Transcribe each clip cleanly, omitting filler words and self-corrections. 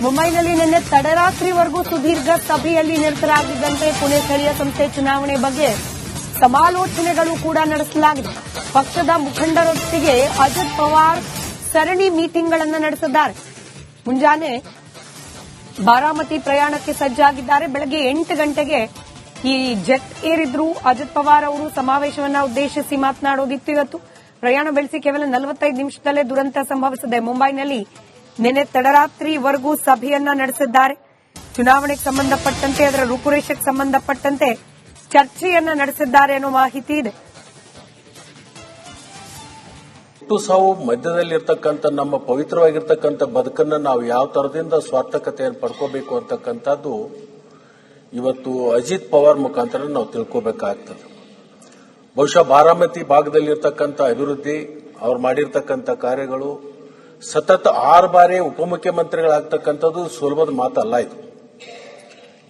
ಮುಂಬೈನಲ್ಲಿ ನಿನ್ನೆ ತಡರಾತ್ರಿವರೆಗೂ ಸುದೀರ್ಘ ಸಭೆಯಲ್ಲಿ ನಿರತರಾಗಿದ್ದಂತೆ ಪುಣೆ ಸ್ಥಳೀಯ ಸಂಸ್ಥೆ ಚುನಾವಣೆ ಬಗ್ಗೆ ಸಮಾಲೋಚನೆಗಳು ಕೂಡ ನಡೆಸಲಾಗಿದೆ. ಪಕ್ಷದ ಮುಖಂಡರೊಟ್ಟಿಗೆ ಅಜಿತ್ ಪವಾರ್ ಸರಣಿ ಮೀಟಿಂಗ್ಗಳನ್ನು ನಡೆಸಿದ್ದಾರೆ. ಮುಂಜಾನೆ ಬಾರಾಮತಿ ಪ್ರಯಾಣಕ್ಕೆ ಸಜ್ಜಾಗಿದ್ದಾರೆ. ಬೆಳಗ್ಗೆ 8 ಗಂಟೆಗೆ ಈ ಜೆಟ್ ಏರಿದ್ರು. ಅಜಿತ್ ಪವಾರ್ ಅವರು ಸಮಾವೇಶವನ್ನ ಉದ್ದೇಶಿಸಿ ಮಾತನಾಡೋದಿತ್ತು. ಇವತ್ತು ಪ್ರಯಾಣ ಬೆಳೆಸಿ ಕೇವಲ 45 ನಿಮಿಷದಲ್ಲೇ ದುರಂತ ಸಂಭವಿಸಿದೆ. ಮುಂಬೈನಲ್ಲಿ ನಿನ್ನೆ ತಡರಾತ್ರಿವರೆಗೂ ಸಭೆಯನ್ನ ನಡೆಸಿದ್ದಾರೆ. ಚುನಾವಣೆಗೆ ಸಂಬಂಧಪಟ್ಟಂತೆ ಅದರ ರೂಪುರೇಷೆಗೆ ಸಂಬಂಧಪಟ್ಟಂತೆ ಚರ್ಚೆಯನ್ನ ನಡೆಸಿದ್ದಾರೆ ಅನ್ನೋ ಮಾಹಿತಿ ಇದೆ. ಸಾವು ಮಧ್ಯದಲ್ಲಿರ್ತಕ್ಕಂಥ ನಮ್ಮ ಪವಿತ್ರವಾಗಿರ್ತಕ್ಕಂಥ ಬದುಕನ್ನ ನಾವು ಯಾವ ತರದಿಂದ ಸ್ವಾರ್ಥಕತೆಯನ್ನು ಪಡ್ಕೋಬೇಕು ಅಂತಕ್ಕಂಥದ್ದು ಇವತ್ತು ಅಜಿತ್ ಪವಾರ್ ಮುಖಾಂತರ ನಾವು ತಿಳ್ಕೋಬೇಕಾಗ್ತದೆ. ಬಹುಶಃ ಬಾರಾಮತಿ ಭಾಗದಲ್ಲಿರ್ತಕ್ಕಂಥ ಅಭಿವೃದ್ಧಿ, ಅವ್ರು ಮಾಡಿರ್ತಕ್ಕಂಥ ಕಾರ್ಯಗಳು, ಸತತ 6 ಬಾರಿ ಉಪಮುಖ್ಯಮಂತ್ರಿಗಳಾಗ್ತಕ್ಕಂಥದ್ದು ಸುಲಭದ ಮಾತಲ್ಲ. ಇದು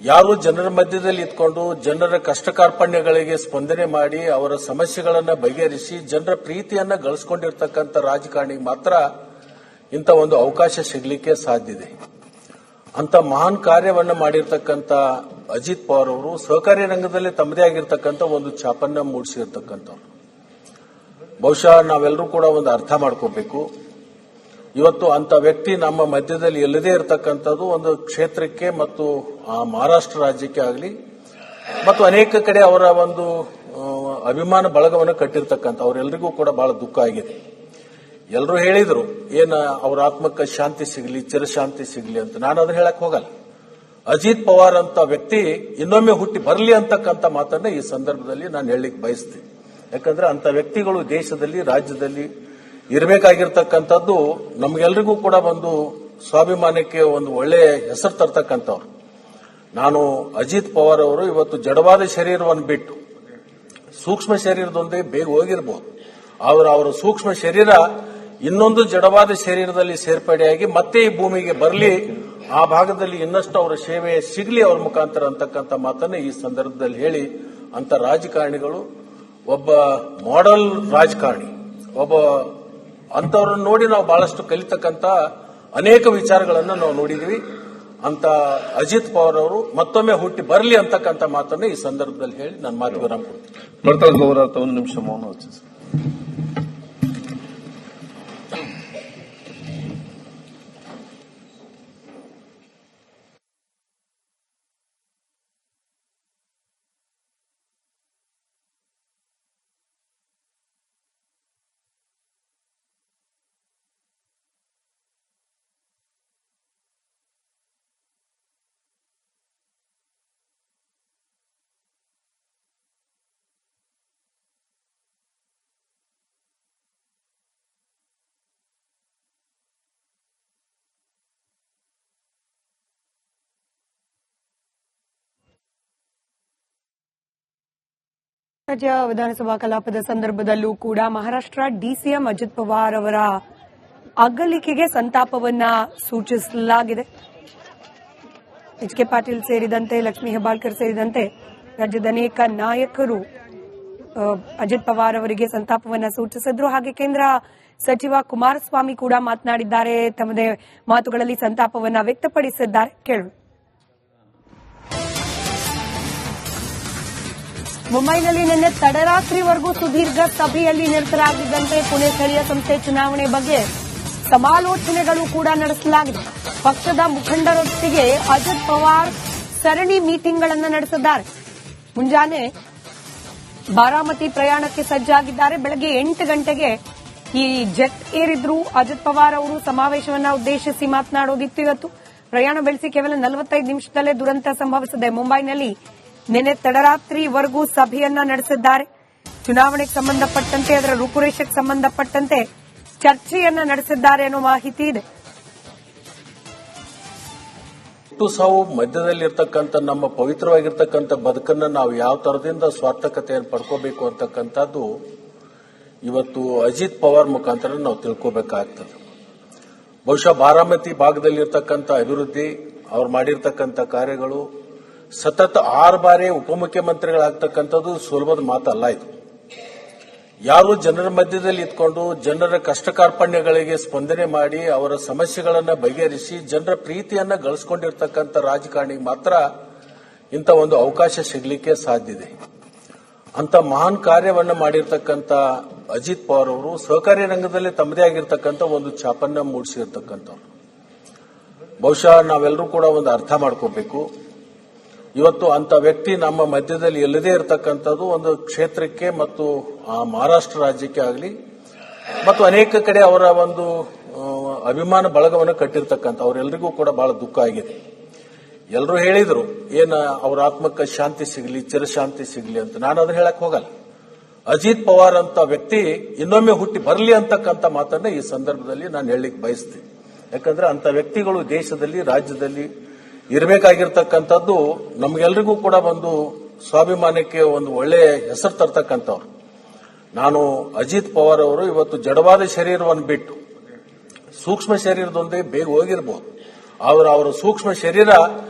ಯಾರು ಜನರ ಮಧ್ಯದಲ್ಲಿ ಇದ್ಕೊಂಡು ಜನರ ಕಷ್ಟ ಕಾರ್ಪಣ್ಯಗಳಿಗೆ ಸ್ಪಂದನೆ ಮಾಡಿ ಅವರ ಸಮಸ್ಯೆಗಳನ್ನು ಬಗೆಹರಿಸಿ ಜನರ ಪ್ರೀತಿಯನ್ನ ಗಳಿಸಿಕೊಂಡಿರ್ತಕ್ಕಂಥ ರಾಜಕಾರಣಿಗೆ ಮಾತ್ರ ಇಂಥ ಒಂದು ಅವಕಾಶ ಸಿಗಲಿಕ್ಕೆ ಸಾಧ್ಯ ಇದೆ. ಅಂತ ಮಹಾನ್ ಕಾರ್ಯವನ್ನು ಮಾಡಿರ್ತಕ್ಕಂಥ ಅಜಿತ್ ಪವಾರ್ ಅವರು ಸಹಕಾರಿ ರಂಗದಲ್ಲಿ ತಮ್ಮದೇ ಆಗಿರ್ತಕ್ಕಂಥ ಒಂದು ಛಾಪನ್ನ ಮೂಡಿಸಿರ್ತಕ್ಕಂಥವ್ರು. ಬಹುಶಃ ನಾವೆಲ್ಲರೂ ಕೂಡ ಒಂದು ಅರ್ಥ ಮಾಡ್ಕೋಬೇಕು. ಇವತ್ತು ಅಂತ ವ್ಯಕ್ತಿ ನಮ್ಮ ಮಧ್ಯದಲ್ಲಿ ಎಲ್ಲದೇ ಇರತಕ್ಕಂಥದ್ದು ಒಂದು ಕ್ಷೇತ್ರಕ್ಕೆ ಮತ್ತು ಮಹಾರಾಷ್ಟ್ರ ರಾಜ್ಯಕ್ಕೆ ಆಗಲಿ ಮತ್ತು ಅನೇಕ ಕಡೆ ಅವರ ಒಂದು ಅಭಿಮಾನ ಬಳಗವನ್ನು ಕಟ್ಟಿರ್ತಕ್ಕಂಥ ಅವರೆಲ್ಲರಿಗೂ ಕೂಡ ಬಹಳ ದುಃಖ ಆಗಿದೆ. ಎಲ್ಲರೂ ಹೇಳಿದ್ರು ಅವರ ಆತ್ಮಕ್ಕೆ ಶಾಂತಿ ಸಿಗಲಿ, ಚಿರಶಾಂತಿ ಸಿಗಲಿ ಅಂತ. ನಾನು ಅದನ್ನ ಹೇಳಕ್ ಹೋಗಲ್ಲ. ಅಜಿತ್ ಪವಾರ್ ಅಂತ ವ್ಯಕ್ತಿ ಇನ್ನೊಮ್ಮೆ ಹುಟ್ಟಿ ಬರಲಿ ಅಂತಕ್ಕಂಥ ಮಾತನ್ನ ಈ ಸಂದರ್ಭದಲ್ಲಿ ನಾನು ಹೇಳಲಿಕ್ಕೆ ಬಯಸ್ತೀನಿ. ಯಾಕಂದ್ರೆ ಅಂತ ವ್ಯಕ್ತಿಗಳು ದೇಶದಲ್ಲಿ, ರಾಜ್ಯದಲ್ಲಿ ಇರಬೇಕಾಗಿರ್ತಕ್ಕಂಥದ್ದು ನಮ್ಗೆಲ್ರಿಗೂ ಕೂಡ ಒಂದು ಸ್ವಾಭಿಮಾನಕ್ಕೆ ಒಂದು ಒಳ್ಳೆಯ ಹೆಸರು ತರ್ತಕ್ಕಂಥವ್ರು. ನಾನು ಅಜಿತ್ ಪವಾರ್ ಅವರು ಇವತ್ತು ಜಡವಾದ ಶರೀರವನ್ನು ಬಿಟ್ಟು ಸೂಕ್ಷ್ಮ ಶರೀರದೊಂದಿಗೆ ಬೇಗ ಹೋಗಿರಬಹುದು. ಅವರ ಸೂಕ್ಷ್ಮ ಶರೀರ ಇನ್ನೊಂದು ಜಡವಾದ ಶರೀರದಲ್ಲಿ ಸೇರ್ಪಡೆಯಾಗಿ ಮತ್ತೆ ಈ ಭೂಮಿಗೆ ಬರಲಿ, ಆ ಭಾಗದಲ್ಲಿ ಇನ್ನಷ್ಟು ಅವರ ಸೇವೆ ಸಿಗಲಿ ಅವರ ಮುಖಾಂತರ ಅಂತಕ್ಕಂಥ ಮಾತನ್ನ ಈ ಸಂದರ್ಭದಲ್ಲಿ ಹೇಳಿ, ಅಂತ ರಾಜಕಾರಣಿಗಳು ಒಬ್ಬ ಮಾಡೆಲ್ ರಾಜಕಾರಣಿ, ಒಬ್ಬ ಅಂತವ್ರನ್ನ ನೋಡಿ ನಾವು ಬಹಳಷ್ಟು ಕಲಿತಕ್ಕಂಥ ಅನೇಕ ವಿಚಾರಗಳನ್ನು ನಾವು ನೋಡಿದ್ವಿ. ಅಂತ ಅಜಿತ್ ಪವಾರ್ ಅವರು ಮತ್ತೊಮ್ಮೆ ಹುಟ್ಟಿ ಬರಲಿ ಅಂತಕ್ಕಂಥ ಮಾತನ್ನ ಈ ಸಂದರ್ಭದಲ್ಲಿ ಹೇಳಿ ನನ್ನ ಮಾತು ವಿರಾಮ ಕೊಡ್ತೀನಿ. ಒಂದು ನಿಮಿಷ ಮೌನ ವಹಿಸಿ. ರಾಜ್ಯ ವಿಧಾನಸಭಾ ಕಲಾಪದ ಸಂದರ್ಭದಲ್ಲೂ ಕೂಡ ಮಹಾರಾಷ್ಟ್ರ ಡಿಸಿಎಂ ಅಜಿತ್ ಪವಾರ್ ಅವರ ಅಗಲಿಕೆಗೆ ಸಂತಾಪವನ್ನ ಸೂಚಿಸಲಾಗಿದೆ. ಎಚ್.ಕೆ. ಪಾಟೀಲ್ ಸೇರಿದಂತೆ, ಲಕ್ಷ್ಮೀ ಹೆಬ್ಬಾಳ್ಕರ್ ಸೇರಿದಂತೆ ರಾಜ್ಯದ ಅನೇಕ ನಾಯಕರು ಅಜಿತ್ ಪವಾರ್ ಅವರಿಗೆ ಸಂತಾಪವನ್ನ ಸೂಚಿಸಿದ್ರು. ಹಾಗೆ ಕೇಂದ್ರ ಸಚಿವ ಕುಮಾರಸ್ವಾಮಿ ಕೂಡ ಮಾತನಾಡಿದ್ದಾರೆ. ತಮ್ಮದೇ ಮಾತುಗಳಲ್ಲಿ ಸಂತಾಪವನ್ನ ವ್ಯಕ್ತಪಡಿಸಿದ್ದಾರೆ. ಕೇಳೋಣ. ಮುಂಬೈನಲ್ಲಿ ನಿನ್ನೆ ತಡರಾತ್ರಿವರೆಗೂ ಸುದೀರ್ಘ ಸಭೆಯಲ್ಲಿ ನಿರತರಾಗಿದ್ದಂತೆ ಪುಣೆ ಸ್ಥಳೀಯ ಸಂಸ್ಥೆ ಚುನಾವಣೆ ಬಗ್ಗೆ ಸಮಾಲೋಚನೆಗಳು ಕೂಡ ನಡೆಸಲಾಗಿದೆ. ಪಕ್ಷದ ಮುಖಂಡರೊಟ್ಟಿಗೆ ಅಜಿತ್ ಪವಾರ್ ಸರಣಿ ಮೀಟಿಂಗ್ಗಳನ್ನು ನಡೆಸಿದ್ದಾರೆ. ಮುಂಜಾನೆ ಬಾರಾಮತಿ ಪ್ರಯಾಣಕ್ಕೆ ಸಜ್ಜಾಗಿದ್ದಾರೆ. ಬೆಳಗ್ಗೆ 8 ಗಂಟೆಗೆ ಈ ಜೆಟ್ ಏರಿದ್ರು. ಅಜಿತ್ ಪವಾರ್ ಅವರು ಸಮಾವೇಶವನ್ನ ಉದ್ದೇಶಿಸಿ ಮಾತನಾಡೋದಿತ್ತು. ಇವತ್ತು ಪ್ರಯಾಣ ಬೆಳೆಸಿ ಕೇವಲ 45 ನಿಮಿಷದಲ್ಲೇ ದುರಂತ ಸಂಭವಿಸಿದೆ. ಮುಂಬೈನಲ್ಲಿ ನಿನ್ನೆ ತಡರಾತ್ರಿವರೆಗೂ ಸಭೆಯನ್ನ ನಡೆಸಿದ್ದಾರೆ. ಚುನಾವಣೆಗೆ ಸಂಬಂಧಪಟ್ಟಂತೆ ಅದರ ರೂಪುರೇಷೆಗೆ ಸಂಬಂಧಪಟ್ಟಂತೆ ಚರ್ಚೆಯನ್ನ ನಡೆಸಿದ್ದಾರೆ ಅನ್ನೋ ಮಾಹಿತಿ ಇದೆ. ಸಾವು ಮಧ್ಯದಲ್ಲಿರ್ತಕ್ಕಂಥ ನಮ್ಮ ಪವಿತ್ರವಾಗಿರ್ತಕ್ಕಂಥ ಬದುಕನ್ನ ನಾವು ಯಾವ ತರದಿಂದ ಸ್ವಾರ್ಥಕತೆಯನ್ನು ಪಡ್ಕೋಬೇಕು ಅಂತಕ್ಕಂಥದ್ದು ಇವತ್ತು ಅಜಿತ್ ಪವಾರ್ ಮುಖಾಂತರ ನಾವು ತಿಳ್ಕೋಬೇಕಾಗ್ತದೆ. ಬಹುಶಃ ಬಾರಾಮತಿ ಭಾಗದಲ್ಲಿರ್ತಕ್ಕಂಥ ಅಭಿವೃದ್ಧಿ, ಅವ್ರು ಮಾಡಿರ್ತಕ್ಕಂಥ ಕಾರ್ಯಗಳು, ಸತತ 6 ಬಾರಿ ಉಪಮುಖ್ಯಮಂತ್ರಿಗಳಾಗ್ತಕ್ಕಂಥದ್ದು ಸುಲಭದ ಮಾತಲ್ಲ. ಇದು ಯಾರು ಜನರ ಮಧ್ಯದಲ್ಲಿ ಇದ್ಕೊಂಡು ಜನರ ಕಷ್ಟ ಕಾರ್ಪಣ್ಯಗಳಿಗೆ ಸ್ಪಂದನೆ ಮಾಡಿ ಅವರ ಸಮಸ್ಯೆಗಳನ್ನು ಬಗೆಹರಿಸಿ ಜನರ ಪ್ರೀತಿಯನ್ನ ಗಳಿಸಿಕೊಂಡಿರ್ತಕ್ಕಂಥ ರಾಜಕಾರಣಿಗೆ ಮಾತ್ರ ಇಂಥ ಒಂದು ಅವಕಾಶ ಸಿಗಲಿಕ್ಕೆ ಸಾಧ್ಯ ಇದೆ. ಅಂತ ಮಹಾನ್ ಕಾರ್ಯವನ್ನು ಮಾಡಿರ್ತಕ್ಕಂಥ ಅಜಿತ್ ಪವಾರ್ ಅವರು ಸಹಕಾರಿ ರಂಗದಲ್ಲಿ ತಮ್ಮದೇ ಆಗಿರ್ತಕ್ಕಂಥ ಒಂದು ಛಾಪನ್ನ ಮೂಡಿಸಿರ್ತಕ್ಕಂಥವ್ರು. ಬಹುಶಃ ನಾವೆಲ್ಲರೂ ಕೂಡ ಒಂದು ಅರ್ಥ ಮಾಡ್ಕೋಬೇಕು. ಇವತ್ತು ಅಂತ ವ್ಯಕ್ತಿ ನಮ್ಮ ಮಧ್ಯದಲ್ಲಿ ಎಲ್ಲದೇ ಇರತಕ್ಕಂಥದ್ದು ಒಂದು ಕ್ಷೇತ್ರಕ್ಕೆ ಮತ್ತು ಮಹಾರಾಷ್ಟ್ರ ರಾಜ್ಯಕ್ಕೆ ಆಗಲಿ ಮತ್ತು ಅನೇಕ ಕಡೆ ಅವರ ಒಂದು ಅಭಿಮಾನ ಬಳಗವನ್ನು ಕಟ್ಟಿರ್ತಕ್ಕಂಥ ಅವರೆಲ್ಲರಿಗೂ ಕೂಡ ಬಹಳ ದುಃಖ ಆಗಿದೆ. ಎಲ್ಲರೂ ಹೇಳಿದ್ರು ಅವ್ರ ಆತ್ಮಕ್ಕೆ ಶಾಂತಿ ಸಿಗಲಿ, ಚಿರಶಾಂತಿ ಸಿಗಲಿ ಅಂತ. ನಾನು ಅದನ್ನ ಹೇಳಕ್ ಹೋಗಲ್ಲ. ಅಜಿತ್ ಪವಾರ್ ಅಂತ ವ್ಯಕ್ತಿ ಇನ್ನೊಮ್ಮೆ ಹುಟ್ಟಿ ಬರಲಿ ಅಂತಕ್ಕಂಥ ಮಾತನ್ನ ಈ ಸಂದರ್ಭದಲ್ಲಿ ನಾನು ಹೇಳಲಿಕ್ಕೆ ಬಯಸ್ತೀನಿ. ಯಾಕಂದ್ರೆ ಅಂತ ವ್ಯಕ್ತಿಗಳು ದೇಶದಲ್ಲಿ, ರಾಜ್ಯದಲ್ಲಿ ಇರಬೇಕಾಗಿರ್ತಕ್ಕಂಥದ್ದು ನಮ್ಗೆಲ್ರಿಗೂ ಕೂಡ ಒಂದು ಸ್ವಾಭಿಮಾನಕ್ಕೆ ಒಂದು ಒಳ್ಳೆ ಹೆಸರು ತರ್ತಕ್ಕಂಥವ್ರು. ನಾನು ಅಜಿತ್ ಪವಾರ್ ಅವರು ಇವತ್ತು ಜಡವಾದ ಶರೀರವನ್ನು ಬಿಟ್ಟು ಸೂಕ್ಷ್ಮ ಶರೀರದೊಂದಿಗೆ ಬೇಗ ಹೋಗಿರಬಹುದು. ಅವರ ಸೂಕ್ಷ್ಮ ಶರೀರ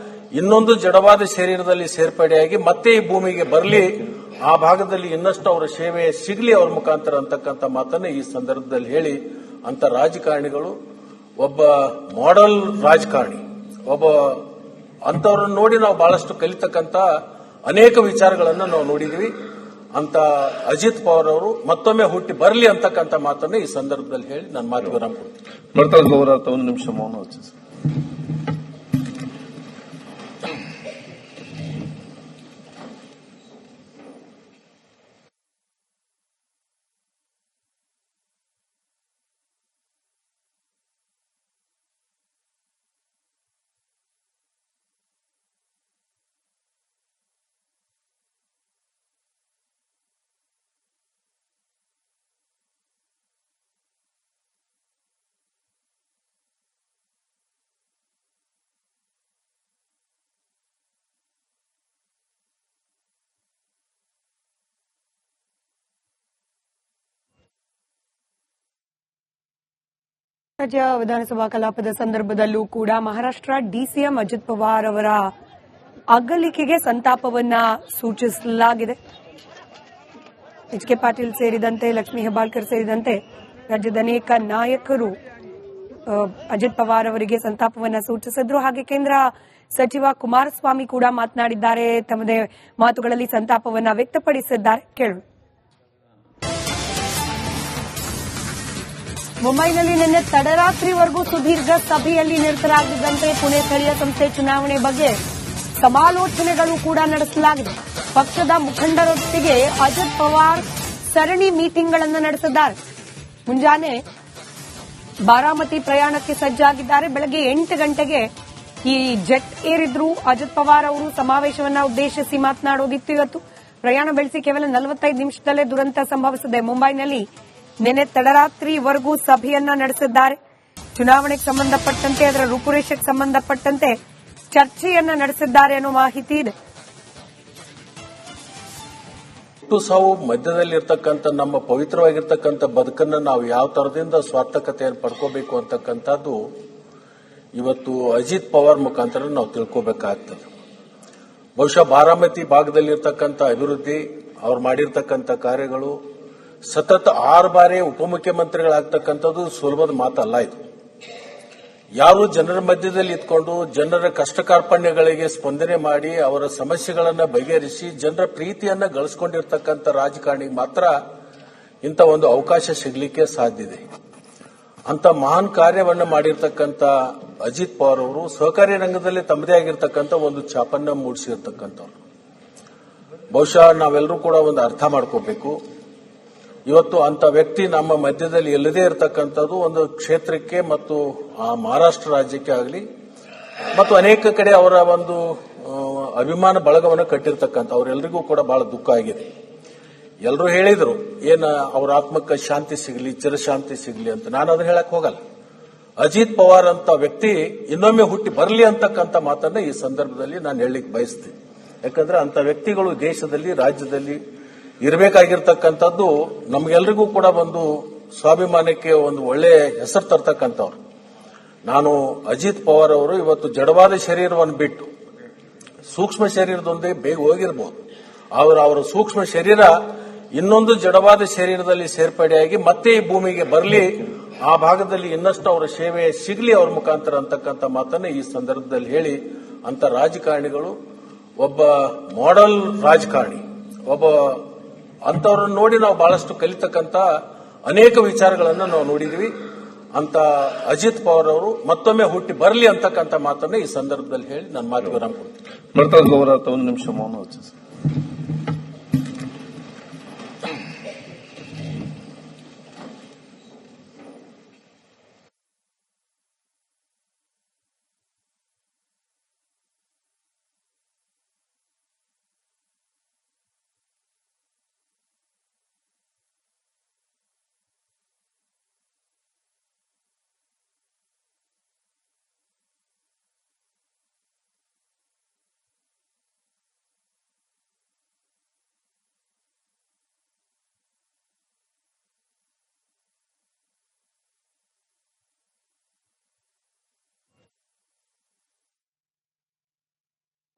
ಇನ್ನೊಂದು ಜಡವಾದ ಶರೀರದಲ್ಲಿ ಸೇರ್ಪಡೆಯಾಗಿ ಮತ್ತೆ ಈ ಭೂಮಿಗೆ ಬರಲಿ, ಆ ಭಾಗದಲ್ಲಿ ಇನ್ನಷ್ಟು ಅವರ ಸೇವೆ ಸಿಗಲಿ ಅವರ ಮುಖಾಂತರ ಅಂತಕ್ಕಂಥ ಮಾತನ್ನ ಈ ಸಂದರ್ಭದಲ್ಲಿ ಹೇಳಿ, ಅಂತ ರಾಜಕಾರಣಿಗಳು ಒಬ್ಬ ಮಾಡೆಲ್ ರಾಜಕಾರಣಿ, ಒಬ್ಬ ಅಂತವ್ರನ್ನ ನೋಡಿ ನಾವು ಬಹಳಷ್ಟು ಕಲಿತಕ್ಕಂಥ ಅನೇಕ ವಿಚಾರಗಳನ್ನು ನಾವು ನೋಡಿದ್ವಿ. ಅಂತ ಅಜಿತ್ ಪವಾರ್ ಅವರು ಮತ್ತೊಮ್ಮೆ ಹುಟ್ಟಿ ಬರಲಿ ಅಂತಕ್ಕಂಥ ಮಾತನ್ನ ಈ ಸಂದರ್ಭದಲ್ಲಿ ಹೇಳಿ ನನ್ನ ಮಾತು ವಿರಾಮ ಕೊಡ್ತೀನಿ. ಒಂದು ನಿಮಿಷ ಮೌನ ವಹಿಸಿ. ರಾಜ್ಯ ವಿಧಾನಸಭಾ ಕಲಾಪದ ಸಂದರ್ಭದಲ್ಲೂ ಕೂಡ ಮಹಾರಾಷ್ಟ್ರ ಡಿಸಿಎಂ ಅಜಿತ್ ಪವಾರ್ ಅವರ ಅಗಲಿಕೆಗೆ ಸಂತಾಪವನ್ನ ಸೂಚಿಸಲಾಗಿದೆ. ಎಚ್ ಕೆ ಪಾಟೀಲ್ ಸೇರಿದಂತೆ, ಲಕ್ಷ್ಮೀ ಹೆಬ್ಬಾಳ್ಕರ್ ಸೇರಿದಂತೆ ರಾಜ್ಯದ ಅನೇಕ ನಾಯಕರು ಅಜಿತ್ ಪವಾರ್ ಅವರಿಗೆ ಸಂತಾಪವನ್ನ ಸೂಚಿಸಿದ್ರು. ಹಾಗೆ ಕೇಂದ್ರ ಸಚಿವ ಕುಮಾರಸ್ವಾಮಿ ಕೂಡ ಮಾತನಾಡಿದ್ದಾರೆ, ತಮ್ಮದೇ ಮಾತುಗಳಲ್ಲಿ ಸಂತಾಪವನ್ನ ವ್ಯಕ್ತಪಡಿಸಿದ್ದಾರೆ. ಕೇಳೋಣ. ಮುಂಬೈನಲ್ಲಿ ನಿನ್ನೆ ತಡರಾತ್ರಿವರೆಗೂ ಸುದೀರ್ಘ ಸಭೆಯಲ್ಲಿ ನಿರತರಾಗಿದ್ದಂತೆ ಪುಣೆ ಸ್ಥಳೀಯ ಸಂಸ್ಥೆ ಚುನಾವಣೆ ಬಗ್ಗೆ ಸಮಾಲೋಚನೆಗಳು ಕೂಡ ನಡೆಸಲಾಗಿದೆ. ಪಕ್ಷದ ಮುಖಂಡರೊಟ್ಟಿಗೆ ಅಜಿತ್ ಪವಾರ್ ಸರಣಿ ಮೀಟಿಂಗ್ಗಳನ್ನು ನಡೆಸಿದ್ದಾರೆ. ಮುಂಜಾನೆ ಬಾರಾಮತಿ ಪ್ರಯಾಣಕ್ಕೆ ಸಜ್ಜಾಗಿದ್ದಾರೆ. ಬೆಳಗ್ಗೆ 8 ಗಂಟೆಗೆ ಈ ಜೆಟ್ ಏರಿದ್ರು. ಅಜಿತ್ ಪವಾರ್ ಅವರು ಸಮಾವೇಶವನ್ನ ಉದ್ದೇಶಿಸಿ ಮಾತನಾಡೋದಿತ್ತು. ಇವತ್ತು ಪ್ರಯಾಣ ಬೆಳೆಸಿ ಕೇವಲ 45 ನಿಮಿಷದಲ್ಲೇ ದುರಂತ ಸಂಭವಿಸಿದೆ. ಮುಂಬೈನಲ್ಲಿ ನಿನ್ನೆ ತಡರಾತ್ರಿವರೆಗೂ ಸಭೆಯನ್ನ ನಡೆಸಿದ್ದಾರೆ. ಚುನಾವಣೆಗೆ ಸಂಬಂಧಪಟ್ಟಂತೆ, ಅದರ ರೂಪುರೇಷೆಗೆ ಸಂಬಂಧಪಟ್ಟಂತೆ ಚರ್ಚೆಯನ್ನ ನಡೆಸಿದ್ದಾರೆ ಅನ್ನೋ ಮಾಹಿತಿ ಇದೆ. ಸಾವು ಮಧ್ಯದಲ್ಲಿರ್ತಕ್ಕಂಥ ನಮ್ಮ ಪವಿತ್ರವಾಗಿರ್ತಕ್ಕಂಥ ಬದುಕನ್ನು ನಾವು ಯಾವ ತರದಿಂದ ಸಾರ್ಥಕತೆಯನ್ನು ಪಡ್ಕೋಬೇಕು ಅಂತಕ್ಕಂಥದ್ದು ಇವತ್ತು ಅಜಿತ್ ಪವಾರ್ ಮುಖಾಂತರ ನಾವು ತಿಳ್ಕೋಬೇಕಾಗ್ತದೆ. ಬಹುಶಃ ಬಾರಾಮತಿ ಭಾಗದಲ್ಲಿರ್ತಕ್ಕಂಥ ಅಭಿವೃದ್ಧಿ, ಅವ್ರು ಮಾಡಿರ್ತಕ್ಕಂಥ ಕಾರ್ಯಗಳು, ಸತತ 6 ಬಾರಿ ಉಪಮುಖ್ಯಮಂತ್ರಿಗಳಾಗ್ತಕ್ಕಂಥದ್ದು ಸುಲಭದ ಮಾತಲ್ಲ. ಇದು ಯಾರು ಜನರ ಮಧ್ಯದಲ್ಲಿ ಇದ್ಕೊಂಡು ಜನರ ಕಷ್ಟ ಕಾರ್ಪಣ್ಯಗಳಿಗೆ ಸ್ಪಂದನೆ ಮಾಡಿ ಅವರ ಸಮಸ್ಯೆಗಳನ್ನು ಬಗೆಹರಿಸಿ ಜನರ ಪ್ರೀತಿಯನ್ನ ಗಳಿಸಿಕೊಂಡಿರ್ತಕ್ಕಂಥ ರಾಜಕಾರಣಿಗೆ ಮಾತ್ರ ಇಂಥ ಒಂದು ಅವಕಾಶ ಸಿಗಲಿಕ್ಕೆ ಸಾಧ್ಯ ಇದೆ. ಅಂತ ಮಹಾನ್ ಕಾರ್ಯವನ್ನು ಮಾಡಿರ್ತಕ್ಕಂಥ ಅಜಿತ್ ಪವಾರ್ ಅವರು ಸಹಕಾರಿ ರಂಗದಲ್ಲಿ ತಮ್ಮದೇ ಆಗಿರ್ತಕ್ಕಂಥ ಒಂದು ಛಾಪನ್ನ ಮೂಡಿಸಿರ್ತಕ್ಕಂಥವ್ರು. ಬಹುಶಃ ನಾವೆಲ್ಲರೂ ಕೂಡ ಒಂದು ಅರ್ಥ ಮಾಡ್ಕೋಬೇಕು. ಇವತ್ತು ಅಂತ ವ್ಯಕ್ತಿ ನಮ್ಮ ಮಧ್ಯದಲ್ಲಿ ಎಲ್ಲದೇ ಇರತಕ್ಕಂಥದ್ದು ಒಂದು ಕ್ಷೇತ್ರಕ್ಕೆ ಮತ್ತು ಮಹಾರಾಷ್ಟ್ರ ರಾಜ್ಯಕ್ಕೆ ಆಗಲಿ ಮತ್ತು ಅನೇಕ ಕಡೆ ಅವರ ಒಂದು ಅಭಿಮಾನ ಬಳಗವನ್ನು ಕಟ್ಟಿರ್ತಕ್ಕಂಥ ಅವರೆಲ್ಲರಿಗೂ ಕೂಡ ಬಹಳ ದುಃಖ ಆಗಿದೆ. ಎಲ್ಲರೂ ಹೇಳಿದ್ರು ಅವ್ರ ಆತ್ಮಕ್ಕೆ ಶಾಂತಿ ಸಿಗಲಿ, ಚಿರಶಾಂತಿ ಸಿಗಲಿ ಅಂತ. ನಾನು ಅದನ್ನ ಹೇಳಕ್ ಹೋಗಲ್ಲ. ಅಜಿತ್ ಪವಾರ್ ಅಂತ ವ್ಯಕ್ತಿ ಇನ್ನೊಮ್ಮೆ ಹುಟ್ಟಿ ಬರಲಿ ಅಂತಕ್ಕಂಥ ಮಾತನ್ನ ಈ ಸಂದರ್ಭದಲ್ಲಿ ನಾನು ಹೇಳಲಿಕ್ಕೆ ಬಯಸ್ತೀನಿ. ಯಾಕಂದ್ರೆ ಅಂತ ವ್ಯಕ್ತಿಗಳು ದೇಶದಲ್ಲಿ, ರಾಜ್ಯದಲ್ಲಿ ಇರಬೇಕಾಗಿರ್ತಕ್ಕಂಥದ್ದು ನಮ್ಗೆಲ್ರಿಗೂ ಕೂಡ ಒಂದು ಸ್ವಾಭಿಮಾನಕ್ಕೆ ಒಂದು ಒಳ್ಳೆ ಹೆಸರು ತರ್ತಕ್ಕಂಥವ್ರು. ನಾನು ಅಜಿತ್ ಪವಾರ್ ಅವರು ಇವತ್ತು ಜಡವಾದ ಶರೀರವನ್ನು ಬಿಟ್ಟು ಸೂಕ್ಷ್ಮ ಶರೀರದೊಂದಿಗೆ ಬೇಗ ಹೋಗಿರಬಹುದು. ಅವರ ಸೂಕ್ಷ್ಮ ಶರೀರ ಇನ್ನೊಂದು ಜಡವಾದ ಶರೀರದಲ್ಲಿ ಸೇರ್ಪಡೆಯಾಗಿ ಮತ್ತೆ ಈ ಭೂಮಿಗೆ ಬರಲಿ, ಆ ಭಾಗದಲ್ಲಿ ಇನ್ನಷ್ಟು ಅವರ ಸೇವೆ ಸಿಗಲಿ ಅವ್ರ ಮುಖಾಂತರ ಅಂತಕ್ಕಂಥ ಮಾತನ್ನ ಈ ಸಂದರ್ಭದಲ್ಲಿ ಹೇಳಿ, ಅಂತ ರಾಜಕಾರಣಿಗಳು ಒಬ್ಬ ಮಾಡೆಲ್ ರಾಜಕಾರಣಿ, ಒಬ್ಬ ಅಂತವ್ರನ್ನ ನೋಡಿ ನಾವು ಬಹಳಷ್ಟು ಕಲಿತಕ್ಕಂಥ ಅನೇಕ ವಿಚಾರಗಳನ್ನು ನಾವು ನೋಡಿದ್ವಿ. ಅಂತ ಅಜಿತ್ ಪವಾರ್ ಅವರು ಮತ್ತೊಮ್ಮೆ ಹುಟ್ಟಿ ಬರಲಿ ಅಂತಕ್ಕಂಥ ಮಾತನ್ನ ಈ ಸಂದರ್ಭದಲ್ಲಿ ಹೇಳಿ ನನ್ನ ಮಾತು ವಿರಾಮ ಕೊಡ್ತೀನಿ. ಗೌರವ ಒಂದು ನಿಮಿಷ ಮೌನ ವಹಿಸಿ.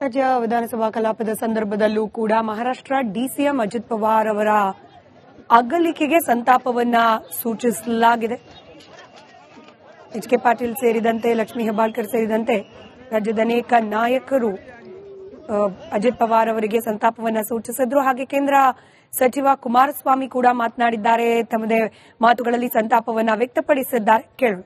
ರಾಜ್ಯ ವಿಧಾನಸಭಾ ಕಲಾಪದ ಸಂದರ್ಭದಲ್ಲೂ ಕೂಡ ಮಹಾರಾಷ್ಟ್ರ ಡಿಸಿಎಂ ಅಜಿತ್ ಪವಾರ್ ಅವರ ಅಗಲಿಕೆಗೆ ಸಂತಾಪವನ್ನ ಸೂಚಿಸಲಾಗಿದೆ. ಎಚ್ ಕೆ ಪಾಟೀಲ್ ಸೇರಿದಂತೆ, ಲಕ್ಷ್ಮೀ ಹೆಬ್ಬಾಳ್ಕರ್ ಸೇರಿದಂತೆ ರಾಜ್ಯದ ಅನೇಕ ನಾಯಕರು ಅಜಿತ್ ಪವಾರ್ ಅವರಿಗೆ ಸಂತಾಪವನ್ನ ಸೂಚಿಸಿದ್ರು. ಹಾಗೆ ಕೇಂದ್ರ ಸಚಿವ ಕುಮಾರಸ್ವಾಮಿ ಕೂಡ ಮಾತನಾಡಿದ್ದಾರೆ, ತಮ್ಮದೇ ಮಾತುಗಳಲ್ಲಿ ಸಂತಾಪವನ್ನ ವ್ಯಕ್ತಪಡಿಸಿದ್ದಾರೆ. ಕೇಳೋಣ.